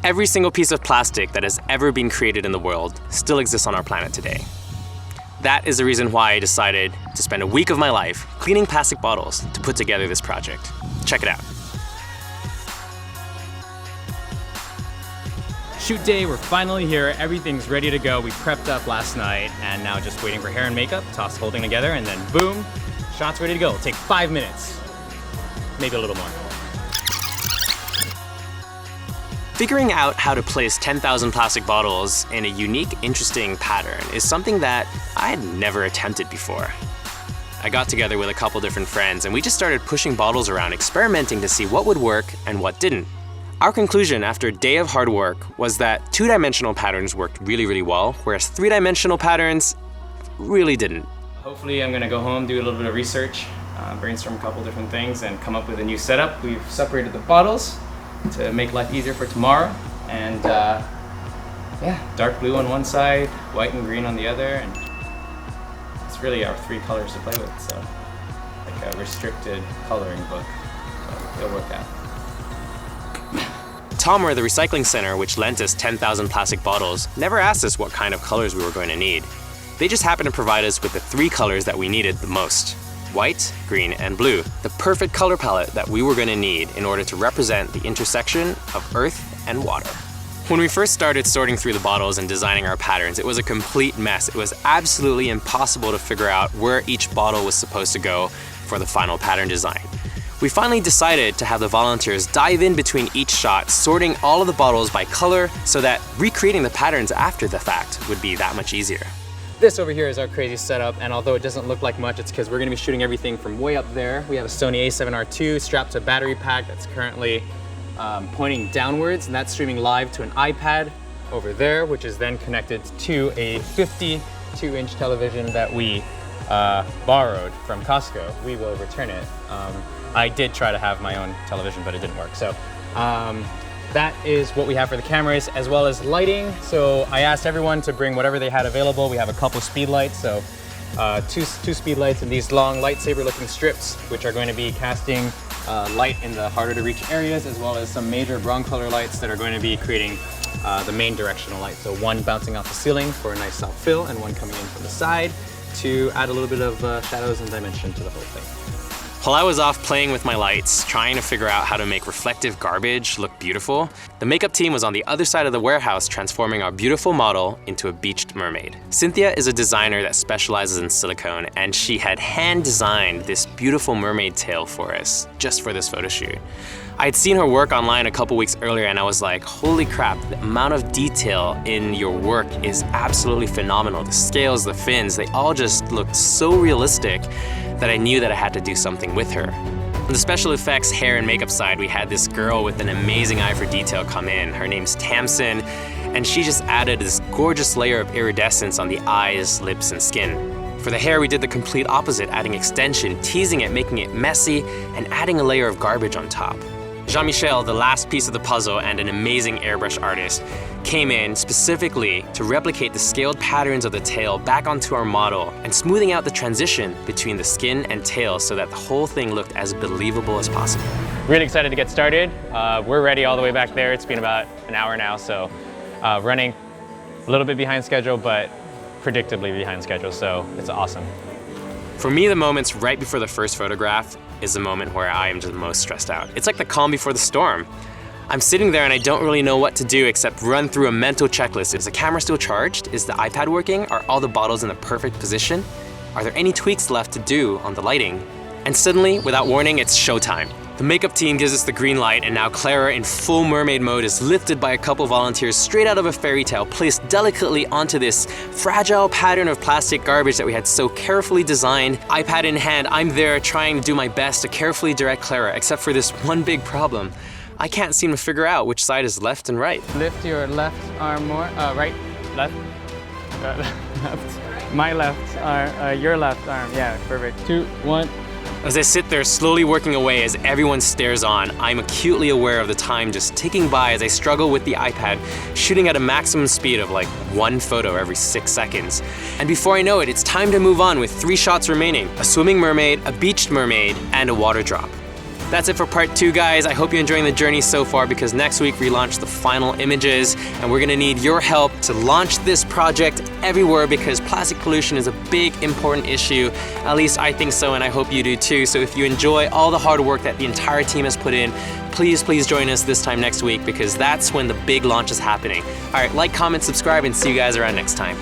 Every single piece of plastic that has ever been created in the world still exists on our planet today. That is the reason why I decided to spend a week of my life cleaning plastic bottles to put together this project. Check it out. Shoot day, we're finally here. Everything's ready to go. We prepped up last night and now just waiting for hair and makeup, toss the whole thing together, and then boom, shot's ready to go. It'll take 5 minutes, maybe a little more. Figuring out how to place 10,000 plastic bottles in a unique, interesting pattern is something that I had never attempted before. I got together with a couple different friends and we just started pushing bottles around, experimenting to see what would work and what didn't. Our conclusion after a day of hard work was that two-dimensional patterns worked really, really well, whereas three-dimensional patterns really didn't. Hopefully I'm gonna go home, do a little bit of research, brainstorm a couple different things and come up with a new setup. We've separated the bottles to make life easier for tomorrow. And yeah, dark blue on one side, white and green on the other. And it's really our 3 colors to play with. So like a restricted coloring book. So it'll work out. Tomer, the recycling center, which lent us 10,000 plastic bottles, never asked us what kind of colors we were going to need. They just happened to provide us with the 3 colors that we needed the most: white, green, and blue, the perfect color palette that we were going to need in order to represent the intersection of earth and water. When we first started sorting through the bottles and designing our patterns, it was a complete mess. It was absolutely impossible to figure out where each bottle was supposed to go for the final pattern design. We finally decided to have the volunteers dive in between each shot, sorting all of the bottles by color so that recreating the patterns after the fact would be that much easier. This over here is our crazy setup, and although it doesn't look like much, it's because we're gonna be shooting everything from way up there. We have a Sony a7R II strapped to a battery pack that's currently pointing downwards, and that's streaming live to an iPad over there, which is then connected to a 52-inch television that we borrowed from Costco. We will return it. I did try to have my own television, but it didn't work. So that is what we have for the cameras, as well as lighting. So I asked everyone to bring whatever they had available. We have a couple speed lights, so two speed lights and these long lightsaber looking strips, which are going to be casting light in the harder to reach areas, as well as some major broncolor lights that are going to be creating the main directional light. So one bouncing off the ceiling for a nice soft fill, and one coming in from the side to add a little bit of shadows and dimension to the whole thing. While I was off playing with my lights, trying to figure out how to make reflective garbage look beautiful, the makeup team was on the other side of the warehouse transforming our beautiful model into a beached mermaid. Cynthia is a designer that specializes in silicone, and she had hand-designed this beautiful mermaid tail for us, just for this photo shoot. I had seen her work online a couple weeks earlier and I was like, holy crap, the amount of detail in your work is absolutely phenomenal. The scales, the fins, they all just looked so realistic that I knew that I had to do something with her. On the special effects, hair, and makeup side, we had this girl with an amazing eye for detail come in. Her name's Tamsin, and she just added this gorgeous layer of iridescence on the eyes, lips, and skin. For the hair, we did the complete opposite, adding extension, teasing it, making it messy, and adding a layer of garbage on top. Jean-Michel, the last piece of the puzzle and an amazing airbrush artist, came in specifically to replicate the scaled patterns of the tail back onto our model and smoothing out the transition between the skin and tail so that the whole thing looked as believable as possible. Really excited to get started. We're ready all the way back there. It's been about an hour now, so running a little bit behind schedule, but predictably behind schedule, so it's awesome. For me, the moments right before the first photograph is the moment where I am just most stressed out. It's like the calm before the storm. I'm sitting there and I don't really know what to do except run through a mental checklist. Is the camera still charged? Is the iPad working? Are all the bottles in the perfect position? Are there any tweaks left to do on the lighting? And suddenly, without warning, it's showtime. The makeup team gives us the green light, and now Clara in full mermaid mode is lifted by a couple volunteers straight out of a fairy tale, placed delicately onto this fragile pattern of plastic garbage that we had so carefully designed. iPad in hand, I'm there trying to do my best to carefully direct Clara, except for this one big problem. I can't seem to figure out which side is left and right. Lift your left arm more, right, left, left. My left arm, your left arm, yeah, perfect. 2, 1. As I sit there slowly working away as everyone stares on, I'm acutely aware of the time just ticking by as I struggle with the iPad, shooting at a maximum speed of like 1 photo every 6 seconds. And before I know it, it's time to move on with 3 shots remaining: a swimming mermaid, a beached mermaid, and a water drop. That's it for part 2, guys. I hope you're enjoying the journey so far because next week we launch the final images and we're gonna need your help to launch this project everywhere because plastic pollution is a big, important issue. At least I think so, and I hope you do too. So if you enjoy all the hard work that the entire team has put in, please join us this time next week because that's when the big launch is happening. All right, like, comment, subscribe, and see you guys around next time.